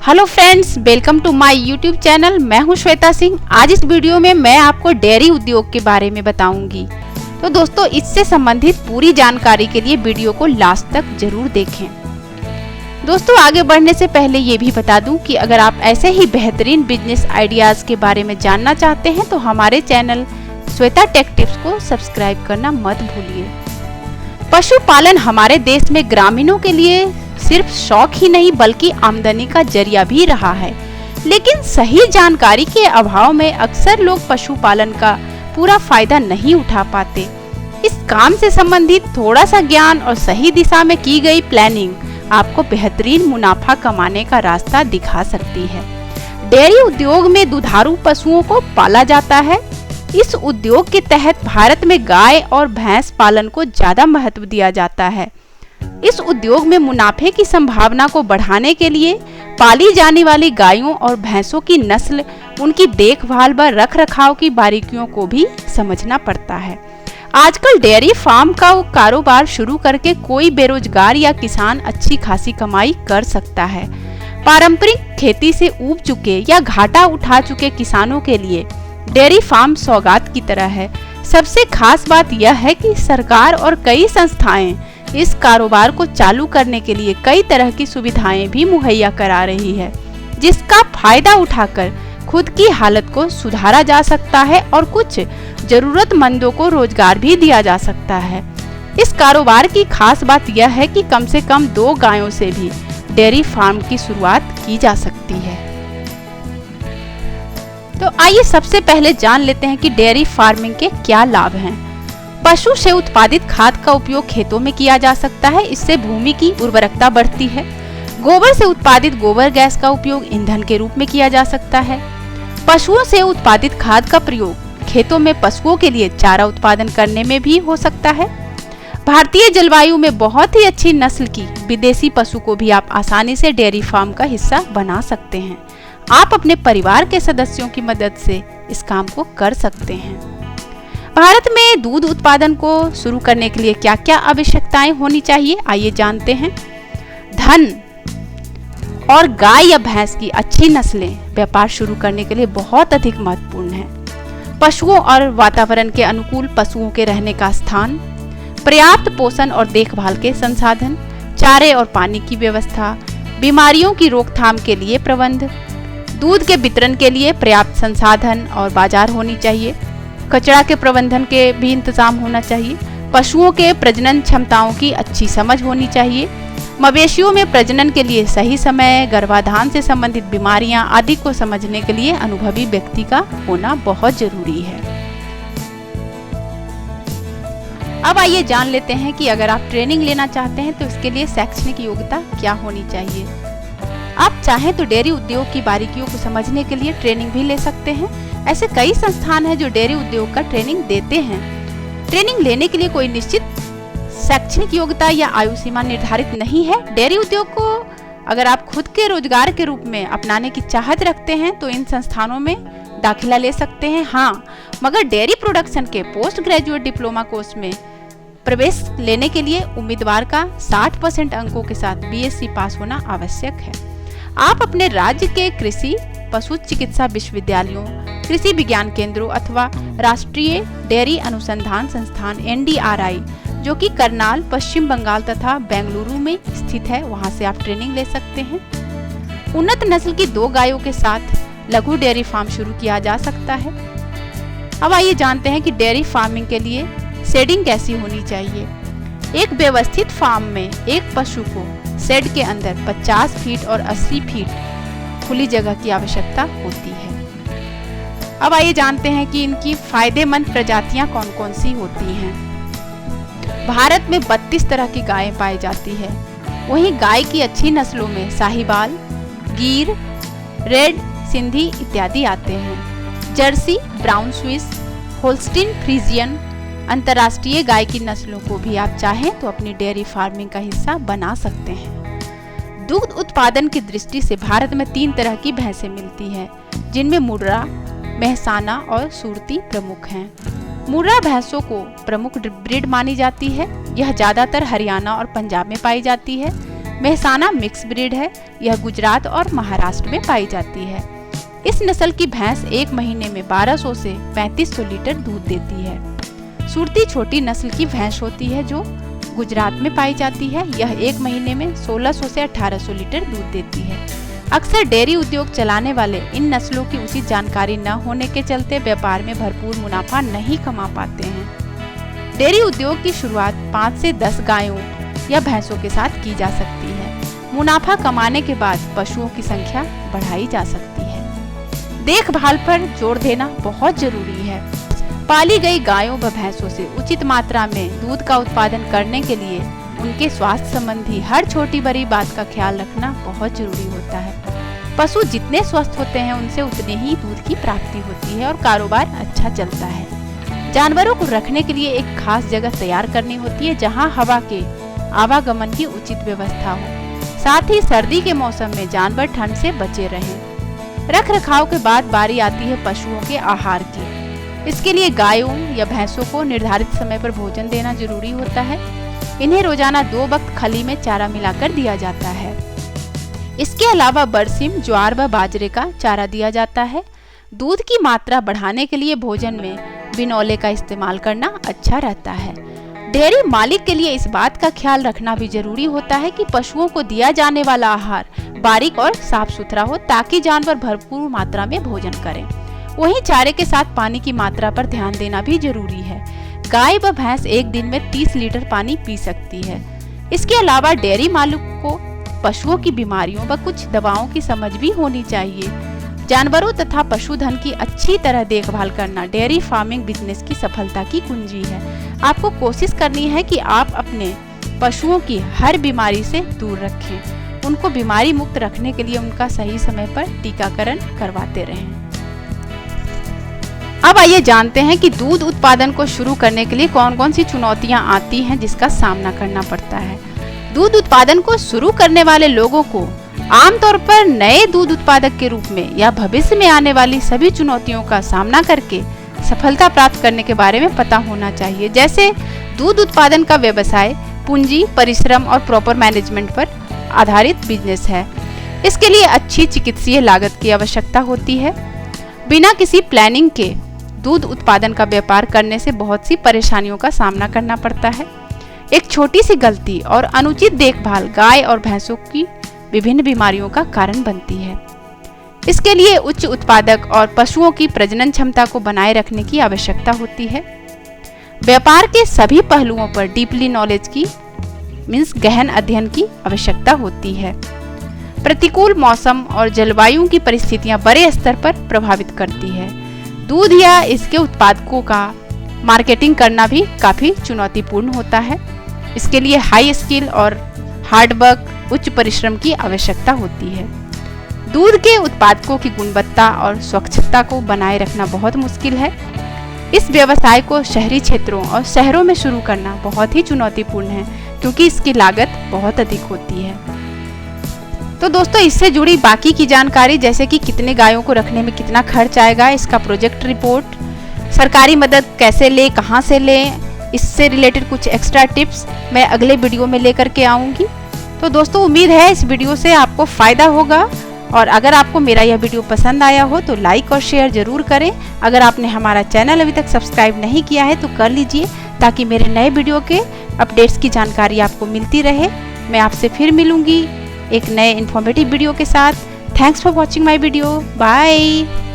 Hello friends, welcome to my YouTube channel. मैं हूं श्वेता सिंह। आज इस वीडियो में मैं आपको डेयरी उद्योग के बारे में बताऊंगी। तो दोस्तों, इससे संबंधित पूरी जानकारी के लिए वीडियो को लास्ट तक जरूर देखें। दोस्तों, आगे बढ़ने से पहले ये भी बता दूं कि अगर आप ऐसे ही बेहतरीन बिजनेस आइडियाज के बारे में जानना चाहते हैं तो हमारे चैनल श्वेता टेक टिप्स को सब्सक्राइब करना मत भूलिए। पशुपालन हमारे देश में ग्रामीणों के लिए सिर्फ शौक ही नहीं बल्कि आमदनी का जरिया भी रहा है। लेकिन सही जानकारी के अभाव में अक्सर लोग पशुपालन का पूरा फायदा नहीं उठा पाते। इस काम से संबंधित थोड़ा सा ज्ञान और सही दिशा में की गई प्लानिंग आपको बेहतरीन मुनाफा कमाने का रास्ता दिखा सकती है। डेयरी उद्योग में दुधारू पशुओं को पाला जाता है। इस उद्योग के तहत भारत में गाय और भैंस पालन को ज्यादा महत्व दिया जाता है। इस उद्योग में मुनाफे की संभावना को बढ़ाने के लिए पाली जाने वाली गायों और भैंसों की नस्ल, उनकी देखभाल व रखरखाव की बारीकियों को भी समझना पड़ता है। आजकल डेयरी फार्म का कारोबार शुरू करके कोई बेरोजगार या किसान अच्छी खासी कमाई कर सकता है। पारंपरिक खेती से ऊब चुके या घाटा उठा चुके किसानों के लिए डेयरी फार्म सौगात की तरह है। सबसे खास बात यह है कि सरकार और कई संस्थाएं इस कारोबार को चालू करने के लिए कई तरह की सुविधाएं भी मुहैया करा रही है, जिसका फायदा उठाकर खुद की हालत को सुधारा जा सकता है और कुछ जरूरतमंदों को रोजगार भी दिया जा सकता है। इस कारोबार की खास बात यह है कि कम से कम 2 गायों से भी डेयरी फार्म की शुरुआत की जा सकती है। तो आइए सबसे पहले जान लेते हैं कि डेयरी फार्मिंग के क्या लाभ हैं। पशु से उत्पादित खाद का उपयोग खेतों में किया जा सकता है। इससे भूमि की उर्वरकता बढ़ती है। गोबर से उत्पादित गोबर गैस का उपयोग ईंधन के रूप में किया जा सकता है। पशुओं से उत्पादित खाद का प्रयोग खेतों में पशुओं के लिए चारा उत्पादन करने में भी हो सकता है। भारतीय जलवायु में बहुत ही अच्छी नस्ल की विदेशी पशु को भी आप आसानी से डेयरी फार्म का हिस्सा बना सकते हैं। आप अपने परिवार के सदस्यों की मदद से इस काम को कर सकते हैं। भारत में दूध उत्पादन को शुरू करने के लिए क्या क्या आवश्यकताएं होनी चाहिए, आइए जानते हैं। धन और गाय या भैंस की अच्छी नस्लें व्यापार शुरू करने के लिए बहुत अधिक महत्वपूर्ण है। पशुओं और वातावरण के अनुकूल पशुओं के रहने का स्थान, पर्याप्त पोषण और देखभाल के संसाधन, चारे और पानी की व्यवस्था, बीमारियों की रोकथाम के लिए प्रबंध, दूध के वितरण के लिए पर्याप्त संसाधन और बाजार होनी चाहिए। कचरा के प्रबंधन के भी इंतजाम होना चाहिए। पशुओं के प्रजनन क्षमताओं की अच्छी समझ होनी चाहिए। मवेशियों में प्रजनन के लिए सही समय, गर्भाधान से संबंधित बीमारियां आदि को समझने के लिए अनुभवी व्यक्ति का होना बहुत जरूरी है। अब आइए जान लेते हैं कि अगर आप ट्रेनिंग लेना चाहते हैं तो इसके लिए शैक्षणिक योग्यता क्या होनी चाहिए। आप चाहें तो डेयरी उद्योग की बारीकियों को समझने के लिए ट्रेनिंग भी ले सकते हैं। ऐसे कई संस्थान हैं जो डेयरी उद्योग का ट्रेनिंग देते हैं। ट्रेनिंग लेने के लिए कोई निश्चित शैक्षणिक योग्यता या आयु सीमा निर्धारित नहीं है। डेयरी उद्योग को अगर आप खुद के रोजगार के रूप में अपनाने की चाहत रखते हैं तो इन संस्थानों में दाखिला ले सकते हैं। हाँ, मगर डेयरी प्रोडक्शन के पोस्ट ग्रेजुएट डिप्लोमा कोर्स में प्रवेश लेने के लिए उम्मीदवार का 60% अंकों के साथ BSc पास होना आवश्यक है। आप अपने राज्य के कृषि पशु चिकित्सा विश्वविद्यालयों, कृषि विज्ञान केंद्रों अथवा राष्ट्रीय डेयरी अनुसंधान संस्थान NDRI, जो कि करनाल, पश्चिम बंगाल तथा बेंगलुरु में स्थित है, वहां से आप ट्रेनिंग ले सकते हैं। उन्नत नस्ल की 2 गायों के साथ लघु डेयरी फार्म शुरू किया जा सकता है। अब आइए जानते हैं कि डेयरी फार्मिंग के लिए शेडिंग कैसी होनी चाहिए। एक व्यवस्थित फार्म में एक पशु को शेड के अंदर 50 फीट और 80 फीट खुली जगह की आवश्यकता होती है। अब आइए जानते हैं कि इनकी फायदेमंद प्रजातियां कौन कौन सी होती हैं। भारत में 32 तरह की गायें पाई जाती है। वहीं गाय की अच्छी नस्लों में साहिवाल, गिर, रेड सिंधी इत्यादि आते हैं। Jersey, brown Swiss, Holstein Friesian, अंतर्राष्ट्रीय गाय की नस्लों को भी आप चाहें तो अपनी डेयरी फार्मिंग का हिस्सा बना सकते हैं। दूध उत्पादन की दृष्टि से भारत में 3 तरह की भैंसें मिलती हैं, जिनमें मुर्रा, मेहसाना और सुरती प्रमुख हैं। मुर्रा भैंसों को प्रमुख ब्रीड मानी जाती है। यह ज्यादातर हरियाणा और पंजाब में पाई जाती है। मेहसाना मिक्स ब्रीड है। यह गुजरात और महाराष्ट्र में पाई जाती है। इस नस्ल की भैंस एक महीने में 1200 से 3500 लीटर दूध देती है। सुरती छोटी नस्ल की भैंस होती है जो गुजरात में पाई जाती है। यह एक महीने में 1600 से 1800 लीटर दूध देती है। अक्सर डेयरी उद्योग चलाने वाले इन नस्लों की उचित जानकारी न होने के चलते व्यापार में भरपूर मुनाफा नहीं कमा पाते हैं। डेयरी उद्योग की शुरुआत 5 से 10 गायों या भैंसों के साथ की जा सकती है। मुनाफा कमाने के बाद पशुओं की संख्या बढ़ाई जा सकती है। देखभाल पर जोर देना बहुत जरूरी है। पाली गई गायों व भैंसों से उचित मात्रा में दूध का उत्पादन करने के लिए उनके स्वास्थ्य संबंधी हर छोटी बड़ी बात का ख्याल रखना बहुत जरूरी होता है। पशु जितने स्वस्थ होते हैं उनसे उतने ही दूध की प्राप्ति होती है और कारोबार अच्छा चलता है। जानवरों को रखने के लिए एक खास जगह तैयार करनी होती है जहां हवा के आवागमन की उचित व्यवस्था हो। साथ ही सर्दी के मौसम में जानवर ठंड से बचे रहें। रख रखाव के बाद बारी आती है पशुओं के आहार की। इसके लिए गायों या भैंसों को निर्धारित समय पर भोजन देना जरूरी होता है। इन्हें रोजाना 2 वक्त खली में चारा मिलाकर दिया जाता है। इसके अलावा बरसीम, ज्वार व बाजरे का चारा दिया जाता है। दूध की मात्रा बढ़ाने के लिए भोजन में बिनौले का इस्तेमाल करना अच्छा रहता है। डेयरी मालिक के लिए इस बात का ख्याल रखना भी जरूरी होता है कि पशुओं को दिया जाने वाला आहार बारीक और साफ सुथरा हो ताकि जानवर भरपूर मात्रा में भोजन करें। वहीं चारे के साथ पानी की मात्रा पर ध्यान देना भी जरूरी है। गाय व भैंस एक दिन में 30 लीटर पानी पी सकती है। इसके अलावा डेयरी मालिक को पशुओं की बीमारियों व कुछ दवाओं की समझ भी होनी चाहिए। जानवरों तथा पशुधन की अच्छी तरह देखभाल करना डेयरी फार्मिंग बिजनेस की सफलता की कुंजी है। आपको कोशिश करनी है कि आप अपने पशुओं की हर बीमारी से दूर रखें। उनको बीमारी मुक्त रखने के लिए उनका सही समय पर टीकाकरण करवाते रहें। अब आइए जानते हैं कि दूध उत्पादन को शुरू करने के लिए कौन कौन सी चुनौतियां आती हैं जिसका सामना करना पड़ता है। दूध उत्पादन को शुरू करने वाले लोगों को आमतौर पर नए दूध उत्पादक के रूप में या भविष्य में आने वाली सभी चुनौतियों का सामना करके सफलता प्राप्त करने के बारे में पता होना चाहिए। जैसे दूध उत्पादन का व्यवसाय पूंजी, परिश्रम और प्रॉपर मैनेजमेंट पर आधारित बिजनेस है। इसके लिए अच्छी चिकित्सीय लागत की आवश्यकता होती है। बिना किसी प्लानिंग के दूध उत्पादन का व्यापार करने से बहुत सी परेशानियों का सामना करना पड़ता है। एक छोटी सी गलती और अनुचित देखभाल गाय और भैंसों की विभिन्न बीमारियों का कारण बनती है। इसके लिए उच्च उत्पादक और पशुओं की प्रजनन क्षमता को बनाए रखने की आवश्यकता होती है। व्यापार के सभी पहलुओं पर डीपली नॉलेज की गहन अध्ययन की आवश्यकता होती है। प्रतिकूल मौसम और जलवायु की परिस्थितियां बड़े स्तर पर प्रभावित करती है। दूध या इसके उत्पादकों का मार्केटिंग करना भी काफी चुनौतीपूर्ण होता है। इसके लिए हाई स्किल और हार्डवर्क, उच्च परिश्रम की आवश्यकता होती है। दूध के उत्पादकों की गुणवत्ता और स्वच्छता को बनाए रखना बहुत मुश्किल है। इस व्यवसाय को शहरी क्षेत्रों और शहरों में शुरू करना बहुत ही चुनौतीपूर्ण है क्योंकि इसकी लागत बहुत अधिक होती है। तो दोस्तों, इससे जुड़ी बाकी की जानकारी जैसे कि कितने गायों को रखने में कितना खर्च आएगा, इसका प्रोजेक्ट रिपोर्ट, सरकारी मदद कैसे ले, कहां से ले, इससे रिलेटेड कुछ एक्स्ट्रा टिप्स मैं अगले वीडियो में लेकर के आऊंगी। तो दोस्तों, उम्मीद है इस वीडियो से आपको फायदा होगा और अगर आपको मेरा यह वीडियो पसंद आया हो तो लाइक और शेयर जरूर करें। अगर आपने हमारा चैनल अभी तक सब्सक्राइब नहीं किया है तो कर लीजिए ताकि मेरे नए वीडियो के अपडेट्स की जानकारी आपको मिलती रहे। मैं आपसे फिर मिलूंगी एक नए इन्फॉर्मेटिव वीडियो के साथ। Thanks for watching my video. Bye.